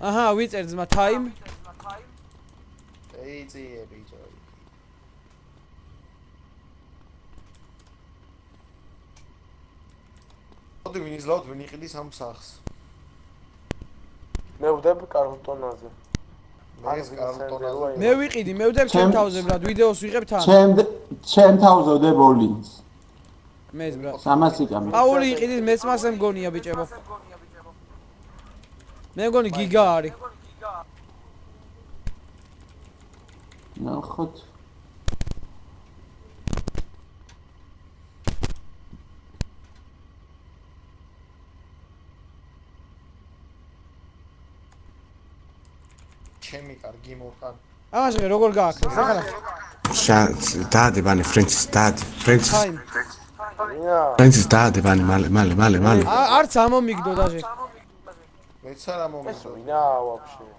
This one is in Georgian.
აჰა, ვიწერ ძმა time. ეიწიები ჯოი. მოდი ვინიზლავთ ვინ იყიდის ამ სახს. მე ვდებ კარტონაზე. მე ვიყიდი, მე ვდებ ჩემ თავზე, ბრად, ვიდეოს ვიღებ თან. ჩემ თავზე ვდებ all-ins. მეც, ბრად. 300 იკამე. აული იყიდის, მეც მასე მგონია, ბიჭებო. მე მგონი გიგა არის. ნახოთ. ჩემი კარგი მოკან. ამაში როგორ გააქრეს, ახლა? დაადე ბანი ფრენჩის დაადე ფრენჩის time. ფრენჩის დაადე ბანი მალე არც ამომიგდო დაჟე. მეც არ ამომიგდო. ვინა ვაფშე.